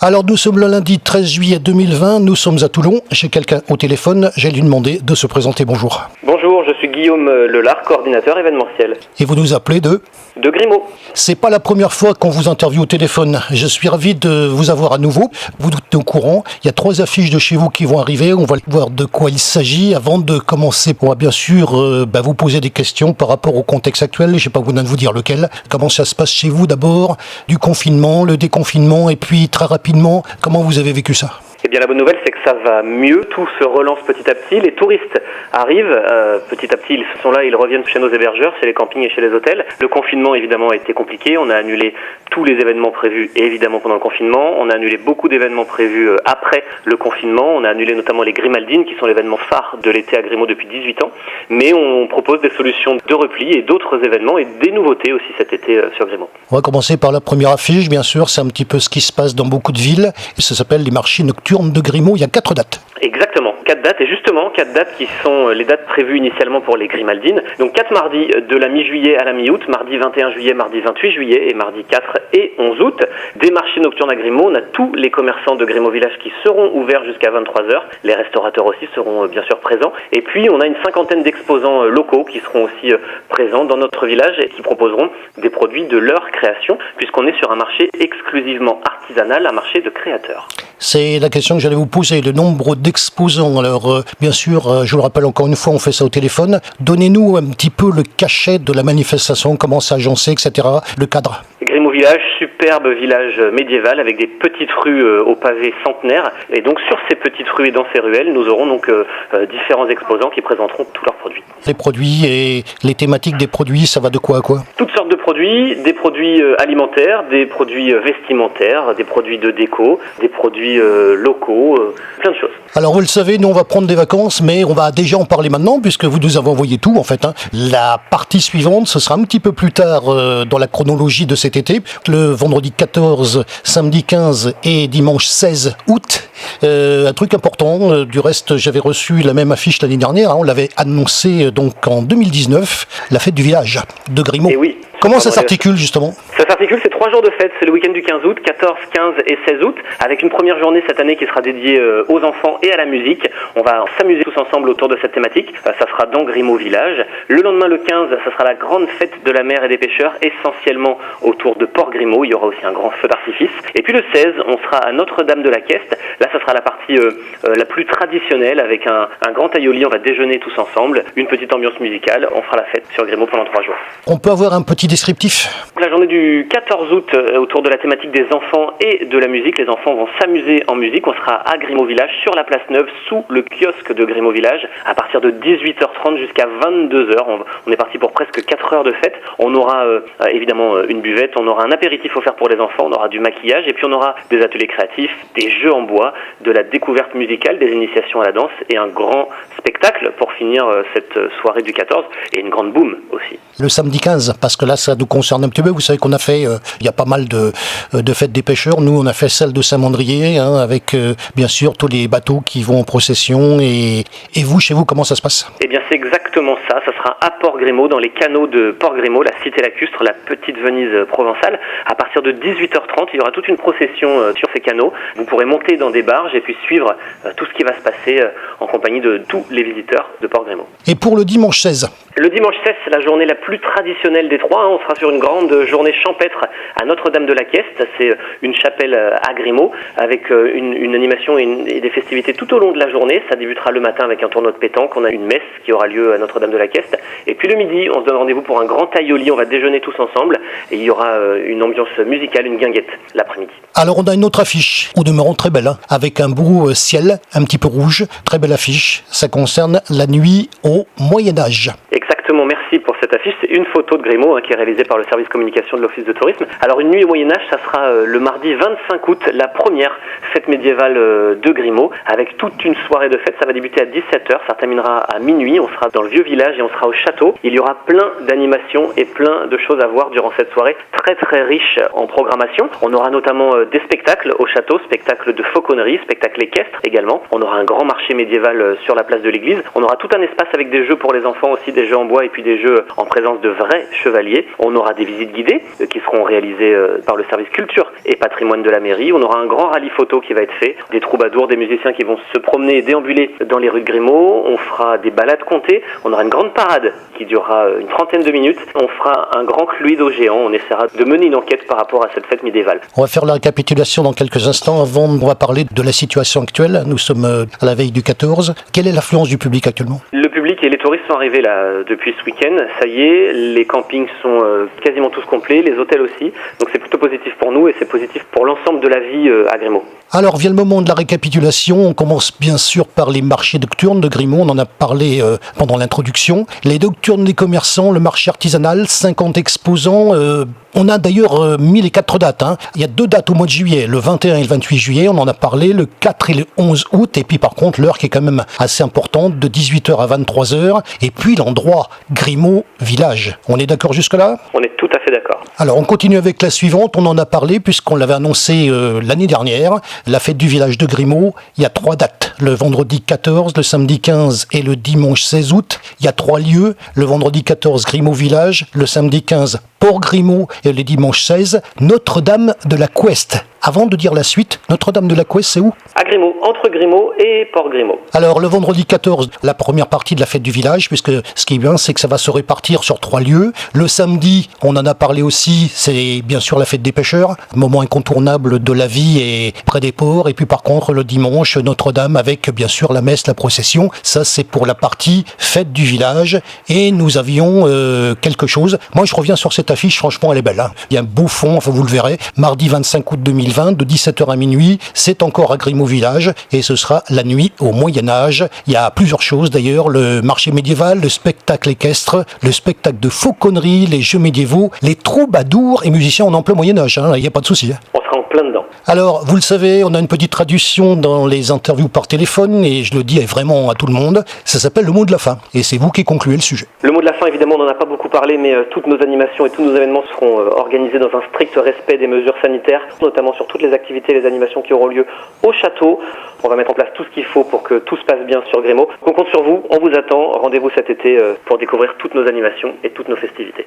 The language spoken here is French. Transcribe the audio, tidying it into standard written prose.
Alors nous sommes le lundi 13 juillet 2020, nous sommes à Toulon, j'ai quelqu'un au téléphone, j'ai lui demandé de se présenter, bonjour. Bonjour, je suis Guillaume Lelard, coordinateur événementiel. Et vous nous appelez de Grimaud. C'est pas la première fois qu'on vous interviewe au téléphone, je suis ravi de vous avoir à nouveau. Vous êtes au courant, il y a 3 affiches de chez vous qui vont arriver, on va voir de quoi il s'agit. Avant de commencer, on va bien sûr vous poser des questions par rapport au contexte actuel, je sais pas vous vous dire lequel. Comment ça se passe chez vous d'abord, du confinement, le déconfinement et puis très rapidement, comment vous avez vécu ça ? Eh bien la bonne nouvelle c'est que ça va mieux, tout se relance petit à petit, les touristes arrivent, petit à petit ils sont là, ils reviennent chez nos hébergeurs, chez les campings et chez les hôtels. Le confinement évidemment a été compliqué, on a annulé tous les événements prévus évidemment pendant le confinement, on a annulé beaucoup d'événements prévus après le confinement, on a annulé notamment les Grimaldines qui sont l'événement phare de l'été à Grimaud depuis 18 ans, mais on propose des solutions de repli et d'autres événements et des nouveautés aussi cet été sur Grimaud. On va commencer par la première affiche, bien sûr, c'est un petit peu ce qui se passe dans beaucoup de villes, ça s'appelle les marchés nocturnes de Grimaud, il y a 4 dates. Exactement, 4 dates, et justement 4 dates qui sont les dates prévues initialement pour les Grimaldines. Donc 4 mardis de la mi-juillet à la mi-août, mardi 21 juillet, mardi 28 juillet et mardi 4 et 11 août. Des marchés nocturnes à Grimaud, on a tous les commerçants de Grimaud Village qui seront ouverts jusqu'à 23h. Les restaurateurs aussi seront bien sûr présents. Et puis on a une 50aine d'exposants locaux qui seront aussi présents dans notre village et qui proposeront des produits de leur création, puisqu'on est sur un marché exclusivement artisanal, un marché de créateurs. C'est la question que j'allais vous poser, le nombre d'exposants. Alors, bien sûr, je vous le rappelle encore une fois, on fait ça au téléphone. Donnez-nous un petit peu le cachet de la manifestation, comment c'est agencé, etc., le cadre. Grimaud Village, superbe village médiéval avec des petites rues au pavé centenaire. Et donc sur ces petites rues et dans ces ruelles, nous aurons donc différents exposants qui présenteront tous leurs produits. Les produits et les thématiques des produits, ça va de quoi à quoi ? Toutes sortes de produits, des produits alimentaires, des produits vestimentaires, des produits de déco, des produits locaux, plein de choses. Alors vous le savez, nous on va prendre des vacances, mais on va déjà en parler maintenant, puisque vous nous avez envoyé tout en fait. La partie suivante, ce sera un petit peu plus tard dans la chronologie de cet été, le vendredi 14, samedi 15 et dimanche 16 août. Un truc important, du reste j'avais reçu la même affiche l'année dernière, on l'avait annoncé donc en 2019, la fête du village de Grimaud. Et oui. Comment ça s'articule justement ? Ça s'articule, c'est 3 jours de fête, c'est le week-end du 15 août, 14, 15 et 16 août, avec une première journée cette année qui sera dédiée aux enfants et à la musique. On va s'amuser tous ensemble autour de cette thématique, ça sera dans Grimaud Village. Le lendemain, le 15, ça sera la grande fête de la mer et des pêcheurs, essentiellement autour de Port Grimaud, il y aura aussi un grand feu d'artifice. Et puis le 16, on sera à Notre-Dame de la Queste, là ça sera la partie la plus traditionnelle, avec un grand aïoli, on va déjeuner tous ensemble, une petite ambiance musicale, on fera la fête sur Grimaud pendant 3 jours. On peut avoir un petit descriptif ? La journée du 14 août, autour de la thématique des enfants et de la musique, les enfants vont s'amuser en musique. On sera à Grimaud Village, sur la place Neuve, sous le kiosque de Grimaud Village, à partir de 18h30 jusqu'à 22h. On est parti pour presque 4 heures de fête. On aura évidemment une buvette, on aura un apéritif offert pour les enfants, on aura du maquillage, et puis on aura des ateliers créatifs, des jeux en bois, de la découverte musicale, des initiations à la danse, et un grand spectacle pour finir cette soirée du 14, et une grande boum aussi. Le samedi 15, parce que là ça nous concerne un petit peu, vous savez qu'on a fait, il y a pas mal de fêtes des pêcheurs, nous on a fait celle de Saint-Mandrier, avec bien sûr tous les bateaux qui vont en procession, et vous, chez vous, comment ça se passe ? Eh bien c'est exactement ça sera à Port Grimaud, dans les canaux de Port Grimaud, la cité lacustre, la petite Venise provençale. À partir de 18h30, il y aura toute une procession sur ces canaux. Vous pourrez monter dans des barges et puis suivre tout ce qui va se passer en compagnie de tous les visiteurs de Port Grimaud. Et pour le dimanche 16 ? Le dimanche 16, c'est la journée la plus traditionnelle des 3. On sera sur une grande journée champêtre à Notre-Dame de la Queste. C'est une chapelle à Grimaud avec une animation et des festivités tout au long de la journée. Ça débutera le matin avec un tournoi de pétanque. On a une messe qui aura lieu à Notre-Dame de la Queste. Et puis le midi, on se donne rendez-vous pour un grand aïoli. On va déjeuner tous ensemble et il y aura une ambiance musicale, une guinguette l'après-midi. Alors on a une autre affiche, au demeurant très belle, avec un beau ciel, un petit peu rouge. Très belle affiche. Ça concerne la nuit au Moyen-Âge. Exactement, merci pour cette affiche. C'est une photo de Grimaud qui est réalisée par le service communication de l'Office de tourisme. Alors une nuit au Moyen-Âge, ça sera le mardi 25 août, la première fête médiévale de Grimaud, avec toute une soirée de fête. Ça va débuter à 17h, ça terminera à minuit. On sera dans le vieux village et on sera au château. Il y aura plein d'animations et plein de choses à voir durant cette soirée, très très riche en programmation. On aura notamment des spectacles au château, spectacles de fauconnerie, spectacles équestres également. On aura un grand marché médiéval sur la place de l'église. On aura tout un espace avec des jeux pour les enfants aussi, des jeux en bois bois et puis des jeux en présence de vrais chevaliers. On aura des visites guidées qui seront réalisées par le service culture et patrimoine de la mairie. On aura un grand rallye photo qui va être fait, des troubadours, des musiciens qui vont se promener et déambuler dans les rues de Grimaud. On fera des balades comptées. On aura une grande parade qui durera une trentaine de minutes. On fera un grand cluedo géant. On essaiera de mener une enquête par rapport à cette fête médiévale. On va faire la récapitulation dans quelques instants. Avant, on va parler de la situation actuelle. Nous sommes à la veille du 14. Quelle est l'affluence du public actuellement? Le public et les touristes sont arrivés là depuis ce week-end. Ça y est, les campings sont quasiment tous complets, les hôtels aussi. Donc c'est plutôt positif pour nous et c'est positif pour l'ensemble de la vie à Grimaud. Alors vient le moment de la récapitulation. On commence bien sûr par les marchés nocturnes de Grimaud. On en a parlé pendant l'introduction. Les nocturnes des commerçants, le marché artisanal, 50 exposants. On a d'ailleurs mis les 4 dates. Il y a 2 dates au mois de juillet, le 21 et le 28 juillet. On en a parlé, le 4 et le 11 août. Et puis par contre, l'heure qui est quand même assez importante, de 18h à 23h. Et puis l'endroit, Grimaud Village. On est d'accord jusque-là? On est tout à fait d'accord. Alors on continue avec la suivante. On en a parlé puisqu'on l'avait annoncé l'année dernière. La fête du village de Grimaud, il y a 3 dates. Le vendredi 14, le samedi 15 et le dimanche 16 août. Il y a 3 lieux. Le vendredi 14, Grimaud Village. Le samedi 15, Port Grimaud. Et le dimanche 16, Notre-Dame de la Coueste. Avant de dire la suite, Notre-Dame de la Coueste, c'est où? À Grimaud, entre Grimaud et Port Grimaud. Alors, le vendredi 14, la première partie de la fête du village, puisque ce qui est bien, c'est que ça va se répartir sur 3 lieux. Le samedi, on en a parlé aussi, c'est bien sûr la fête des pêcheurs, moment incontournable de la vie et près des ports. Et puis par contre, le dimanche, Notre-Dame avec bien sûr la messe, la procession. Ça, c'est pour la partie fête du village. Et nous avions quelque chose. Moi, je reviens sur cette affiche, franchement, elle est belle. Il y a un beau fond, enfin vous le verrez. Mardi 25 août 2020, de 17h à minuit, c'est encore à Grimaud Village et ce sera la nuit au Moyen-Âge. Il y a plusieurs choses d'ailleurs, le marché médiéval, le spectacle équestre, le spectacle de fauconnerie, les jeux médiévaux, les troubadours et musiciens en plein Moyen-Âge, il n'y a pas de souci. On sera en plein dedans. Alors, vous le savez, on a une petite traduction dans les interviews par téléphone et je le dis vraiment à tout le monde, ça s'appelle le mot de la fin et c'est vous qui concluez le sujet. Le mot de la fin, évidemment, on n'en a pas beaucoup parlé, mais toutes nos animations et tous nos événements seront organisés dans un strict respect des mesures sanitaires, notamment sur toutes les activités et les animations qui auront lieu au château. On va mettre en place tout ce qu'il faut pour que tout se passe bien sur Grimaud. On compte sur vous, on vous attend. Rendez-vous cet été pour découvrir toutes nos animations et toutes nos festivités.